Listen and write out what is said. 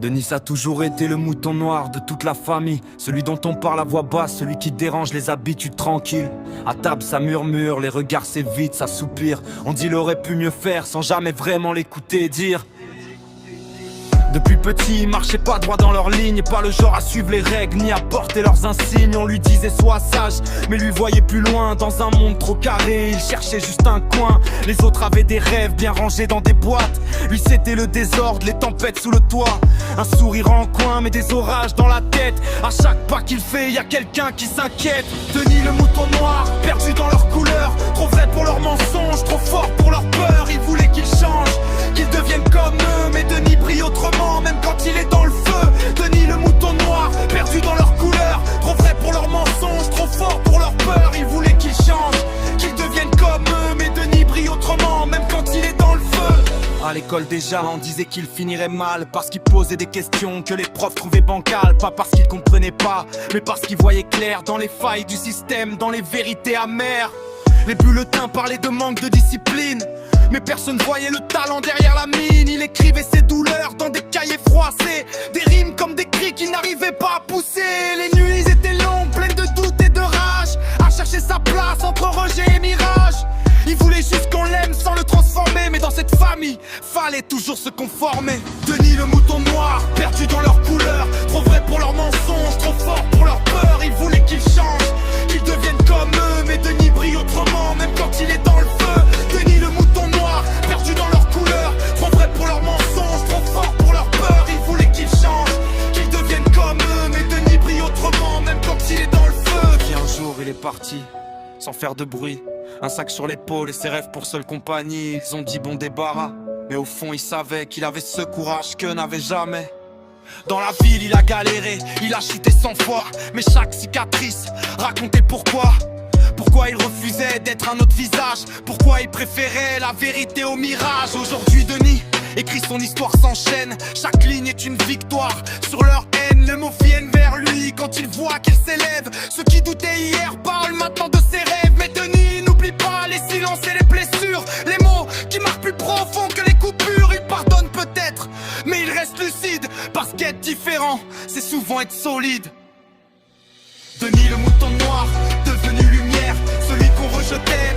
Denis a toujours été le mouton noir de toute la famille, celui dont on parle à voix basse, celui qui dérange les habitudes tranquilles. À table ça murmure, les regards s'évitent, ça soupire. On dit il aurait pu mieux faire sans jamais vraiment l'écouter dire. Depuis petit, ils marchaient pas droit dans leur ligne, pas le genre à suivre les règles, ni à porter leurs insignes. On lui disait sois sage, mais lui voyait plus loin. Dans un monde trop carré, il cherchait juste un coin. Les autres avaient des rêves bien rangés dans des boîtes. Lui c'était le désordre, les tempêtes sous le toit. Un sourire en coin, mais des orages dans la tête. À chaque pas qu'il fait, y a quelqu'un qui s'inquiète. Denis le mouton noir, perdu dans leur couleur. Trop vrai pour leurs mensonges, trop fort pour leur peur. Ils voulaient qu'ils changent, qu'ils deviennent comme eux. Mais Denis brille autrement, même quand il est dans le feu. Denis le mouton noir, perdu dans leur couleur. Trop vrai pour leurs mensonges, trop fort pour leur peur. Ils voulaient qu'ils changent, qu'ils deviennent comme eux. Mais Denis brille autrement, même quand il est dans le feu. À l'école déjà, on disait qu'il finirait mal, parce qu'il posait des questions que les profs trouvaient bancales. Pas parce qu'il comprenait pas, mais parce qu'il voyait clair dans les failles du système, dans les vérités amères. Les bulletins parlaient de manque de discipline, mais personne voyait le talent derrière la mine. Il écrivait ses douleurs dans des cahiers froissés, des rimes comme des cris qu'il n'arrivait pas à pousser. Les nuits étaient longues, pleines de doutes et de rage, à chercher sa place entre rejet et mirage. Il voulait juste qu'on l'aime sans le transformer, mais dans cette famille, fallait toujours se conformer. Denis le mouton noir, perdu dans leur couleur. Trop vrai pour leurs mensonges, trop fort pour leur peur. Ils voulaient qu'ils changent, qu'ils deviennent comme eux. Mais Denis brille autrement, même quand il est dans le feu. Denis le mouton noir, perdu dans leur couleur. Trop vrai pour leurs mensonges, trop fort pour leur peur. Ils voulaient qu'ils changent, qu'ils deviennent comme eux. Mais Denis brille autrement, même quand il est dans le feu. Puis un jour il est parti, sans faire de bruit, un sac sur l'épaule et ses rêves pour seule compagnie. Ils ont dit bon débarras, mais au fond il savait qu'il avait ce courage que n'avait jamais. Dans la ville il a galéré, il a chuté 100 fois, mais chaque cicatrice racontait pourquoi. Pourquoi il refusait d'être un autre visage, pourquoi il préférait la vérité au mirage. Aujourd'hui Denis écrit son histoire s'enchaîne, chaque ligne est une victoire sur leur haine. Les mots viennent vers lui quand il voit qu'il s'élève. Ceux qui doutaient hier parlent maintenant de ses rêves. Mais Denis n'oublie pas les silences et les blessures, les mots qui marquent plus profond que les coupures. Il pardonne peut-être, mais il reste lucide, parce qu'être différent, c'est souvent être solide. Denis le mouton noir, devenu lumière, celui qu'on rejetait,